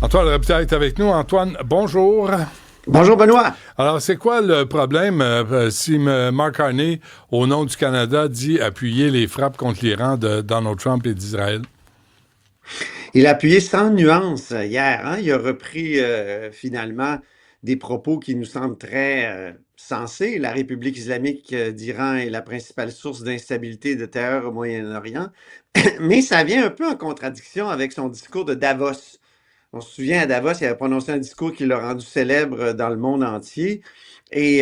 Antoine Robitaille est avec nous. Antoine, bonjour. Bonjour Benoît. Alors, c'est quoi le problème si Mark Carney, au nom du Canada, dit appuyer les frappes contre l'Iran de Donald Trump et d'Israël? Il a appuyé sans nuance hier. Hein? Il a repris finalement des propos qui nous semblent très sensés. La République islamique d'Iran est la principale source d'instabilité et de terreur au Moyen-Orient. Mais ça vient un peu en contradiction avec son discours de Davos. On se souvient, à Davos, il avait prononcé un discours qui l'a rendu célèbre dans le monde entier. Et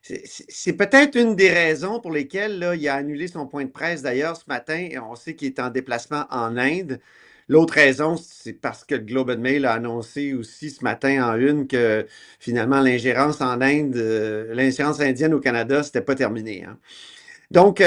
c'est peut-être une des raisons pour lesquelles là, il a annulé son point de presse d'ailleurs ce matin. Et on sait qu'il est en déplacement en Inde. L'autre raison, c'est parce que le Globe and Mail a annoncé aussi ce matin en une que finalement l'ingérence en Inde, l'ingérence indienne au Canada, c'était pas terminé. Hein. Donc,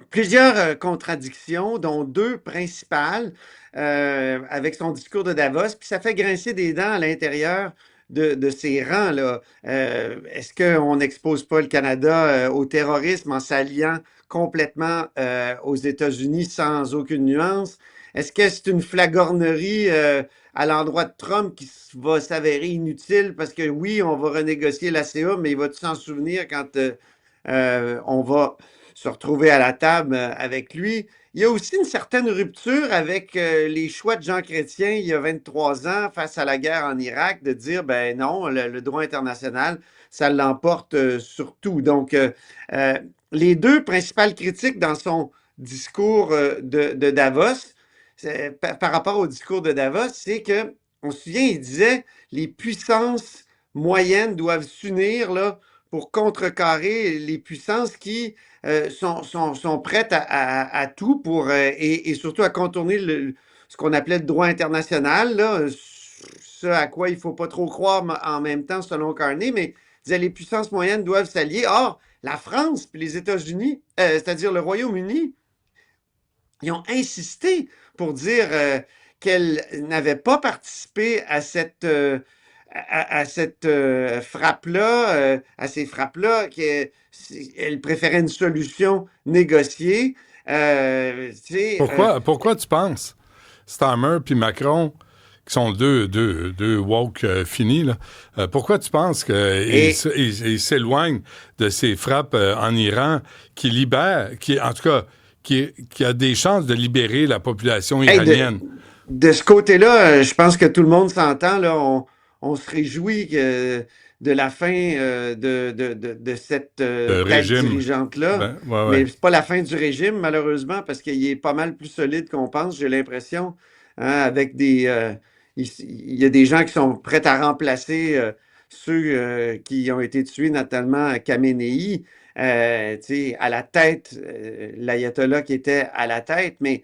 plusieurs contradictions, dont deux principales, avec son discours de Davos, puis ça fait grincer des dents à l'intérieur de ses rangs. Là. Est-ce qu'on n'expose pas le Canada au terrorisme en s'alliant complètement aux États-Unis sans aucune nuance? Est-ce que c'est une flagornerie à l'endroit de Trump qui va s'avérer inutile parce que oui, on va renégocier la CA, mais il va s'en souvenir quand on va se retrouver à la table avec lui? Il y a aussi une certaine rupture avec les choix de Jean Chrétien il y a 23 ans face à la guerre en Irak, de dire, ben non, le droit international, ça l'emporte sur tout. Donc, les deux principales critiques dans son discours de Davos, par rapport au discours de Davos, c'est que, on se souvient, il disait, les puissances moyennes doivent s'unir là, pour contrecarrer les puissances qui sont prêtes à tout pour, et surtout à contourner ce qu'on appelait le droit international, là, ce à quoi il ne faut pas trop croire en même temps, selon Carney, mais disait, les puissances moyennes doivent s'allier. Or, la France et les États-Unis, c'est-à-dire le Royaume-Uni, ils ont insisté pour dire qu'elles n'avaient pas participé à cette frappe-là, à ces frappes-là, qu'elle préférait une solution négociée. Pourquoi tu penses Starmer puis Macron, qui sont deux woke finis, là, pourquoi tu penses qu'ils s'éloignent de ces frappes en Iran qui libèrent, en tout cas, qui a des chances de libérer la population iranienne? De ce côté-là, je pense que tout le monde s'entend. Là, on se réjouit de la fin de cette tête dirigeante-là. Ouais. Mais c'est pas la fin du régime, malheureusement, parce qu'il est pas mal plus solide qu'on pense, j'ai l'impression. Hein, avec il y a des gens qui sont prêts à remplacer ceux qui ont été tués, notamment Khamenei. À la tête, l'ayatollah qui était à la tête, mais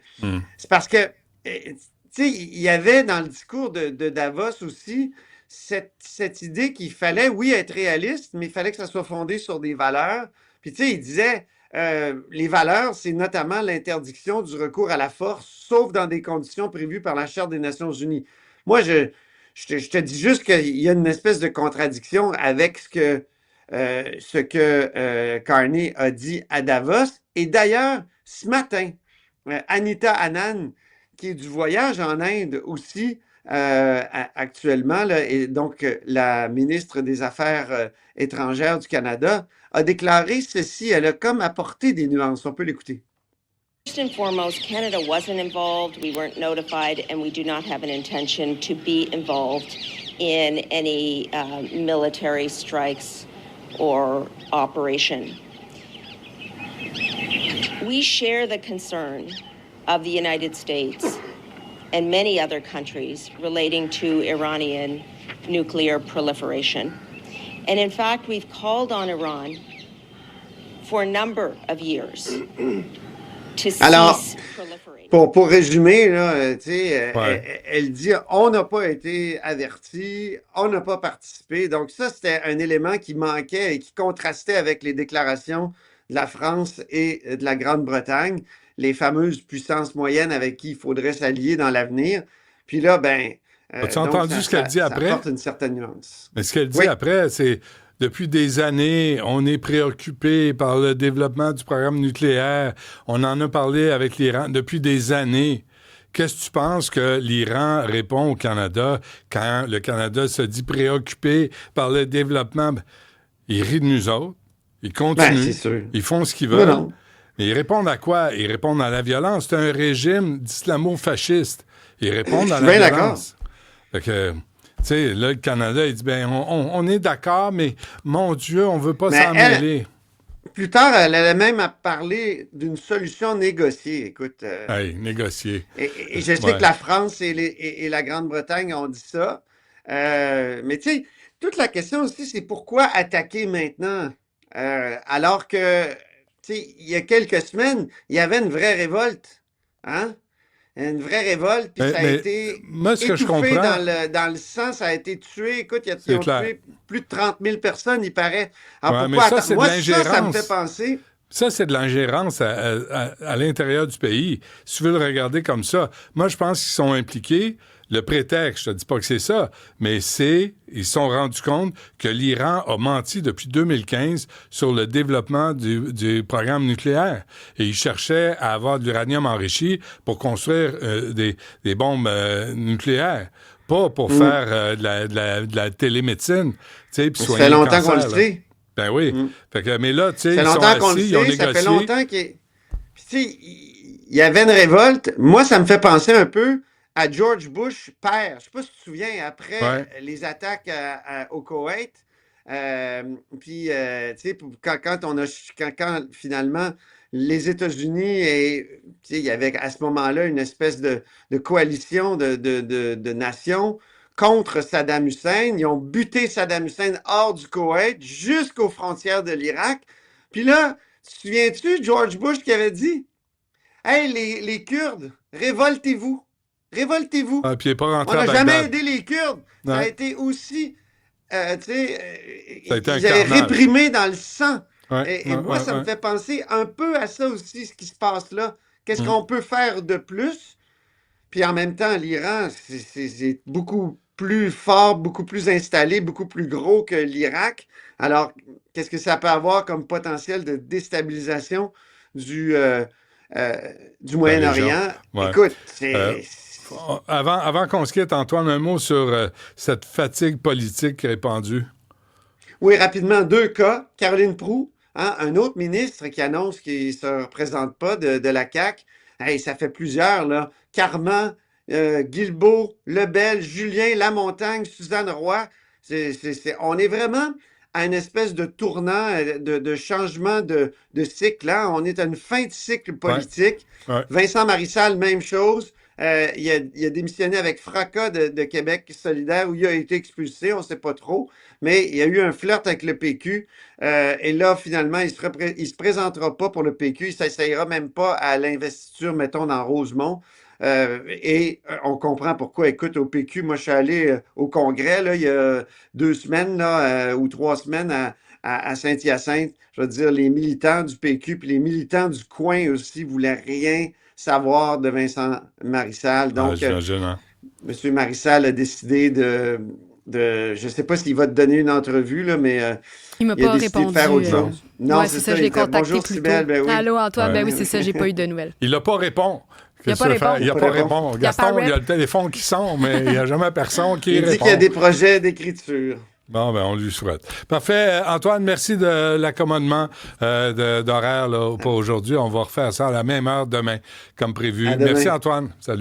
c'est parce que il y avait dans le discours de Davos aussi cette idée qu'il fallait, oui, être réaliste, mais il fallait que ça soit fondé sur des valeurs. Puis, il disait, les valeurs, c'est notamment l'interdiction du recours à la force, sauf dans des conditions prévues par la Charte des Nations Unies. Moi, je te dis juste qu'il y a une espèce de contradiction avec ce que Carney a dit à Davos. Et d'ailleurs, ce matin, Anita Anand, qui est du voyage en Inde aussi actuellement, là, et donc la ministre des Affaires étrangères du Canada, a déclaré ceci. Elle a comme apporté des nuances. On peut l'écouter. First and foremost, Canada wasn't involved. We weren't notified, and we do not have an intention to be involved in any military strikes or operation. We share the concern of the United States and many other countries relating to Iranian nuclear proliferation. And in fact, we've called on Iran for a number of years to cease proliferating. Pour résumer, là, elle dit on n'a pas été averti, on n'a pas participé. Donc ça, c'était un élément qui manquait et qui contrastait avec les déclarations de la France et de la Grande-Bretagne, les fameuses puissances moyennes avec qui il faudrait s'allier dans l'avenir. Puis là, as-tu entendu ce qu'elle dit après? Ça apporte une certaine nuance. Mais ce qu'elle dit après, c'est depuis des années, on est préoccupé par le développement du programme nucléaire. On en a parlé avec l'Iran depuis des années. qu'est-ce que tu penses que l'Iran répond au Canada quand le Canada se dit préoccupé par le développement? Ben, ils rient de nous autres, ils continuent, c'est sûr. ils font ce qu'ils Mais veulent. non. Mais ils répondent à quoi? Ils répondent à la violence. C'est un régime d'islamo-fasciste. Ils répondent à la bien violence. Fait que, tu sais, là, le Canada, il dit, on est d'accord, mais mon Dieu, on veut pas s'en mêler. Plus tard, elle allait même parler d'une solution négociée. Écoute. Hey, négocier. Et je sais que la France et la Grande-Bretagne ont dit ça. Mais tu sais, toute la question aussi, c'est pourquoi attaquer maintenant? Alors que, tu sais, il y a quelques semaines, il y avait une vraie révolte. Hein? Une vraie révolte, puis ça a été moi, ce que je étouffé comprends, dans le sang, ça a été tué. Écoute, ils ont tué plus de 30 000 personnes, il paraît. Alors mais pourquoi ça, moi, ça me fait penser... Ça, c'est de l'ingérence à l'intérieur du pays. Si tu veux le regarder comme ça, moi, je pense qu'ils sont impliqués. Le prétexte, je te dis pas que c'est ça, mais ils se sont rendus compte que l'Iran a menti depuis 2015 sur le développement du programme nucléaire. Et ils cherchaient à avoir de l'uranium enrichi pour construire des bombes nucléaires, pas pour faire de la télémédecine. Ça fait longtemps qu'on le sait. Ben oui. Fait que, mais là, tu sais, ils sont assis, ils ont négocié. Ça fait longtemps qu'il y avait une révolte. Moi, ça me fait penser un peu à George Bush père. Je ne sais pas si tu te souviens, après les attaques au Koweït, puis, tu sais, quand finalement les États-Unis, il y avait à ce moment-là une espèce de coalition de nations contre Saddam Hussein. Ils ont buté Saddam Hussein hors du Koweït jusqu'aux frontières de l'Irak. Puis là, te souviens-tu, George Bush qui avait dit « Hey, les Kurdes, révoltez-vous. Révoltez-vous. » Puis il n'est pas rentré On à n'a Bagdad. jamais aidé les Kurdes. Ça a été aussi, tu sais, ils avaient réprimé dans le sang. Et moi, ça me fait penser un peu à ça aussi, ce qui se passe là. Qu'est-ce qu'on peut faire de plus? Puis en même temps, l'Iran, c'est beaucoup plus fort, beaucoup plus installé, beaucoup plus gros que l'Irak. Alors, qu'est-ce que ça peut avoir comme potentiel de déstabilisation du Moyen-Orient? Ouais. Écoute, avant qu'on se quitte, Antoine, un mot sur cette fatigue politique répandue. Oui, rapidement, 2 cas. Caroline Proulx, un autre ministre qui annonce qu'il ne se représente pas de la CAQ. Hey, ça fait plusieurs, là. Carman, Guilbeault, Lebel, Julien Lamontagne, Suzanne Roy. On est vraiment à une espèce de tournant, de changement de cycle. Hein? On est à une fin de cycle politique. Ouais. Vincent Marissal, même chose. Il a démissionné avec fracas de Québec solidaire où il a été expulsé, on ne sait pas trop. Mais il y a eu un flirt avec le PQ. Et là, finalement, il ne se présentera pas pour le PQ. Il ne s'essayera même pas à l'investiture, mettons, dans Rosemont. Et on comprend pourquoi. Écoute, au PQ, moi, je suis allé au congrès là, il y a 2 semaines là, ou 3 semaines à Saint-Hyacinthe. Je veux dire, les militants du PQ puis les militants du coin aussi voulaient rien savoir de Vincent Marissal. Donc, M. Marissal a décidé de je ne sais pas s'il va te donner une entrevue, là, mais il m'a pas répondu. De faire autre chose. Non, c'est ça, je l'ai contacté bonjour, plus Cybèle, tôt. oui. Allô, Antoine, ben oui, c'est ça, j'ai pas eu de nouvelles. Il n'a pas répondu. Il n'a pas répondu. Il n'a pas répondu. Gaston, il y a le téléphone qui sonne, mais il n'y a jamais personne qui répond. Il dit qu'il y a des projets d'écriture. Bon, ben on lui souhaite. Parfait. Antoine, merci de l'accommodement d'horaire pour aujourd'hui. On va refaire ça à la même heure demain, comme prévu. Merci, Antoine. Salut.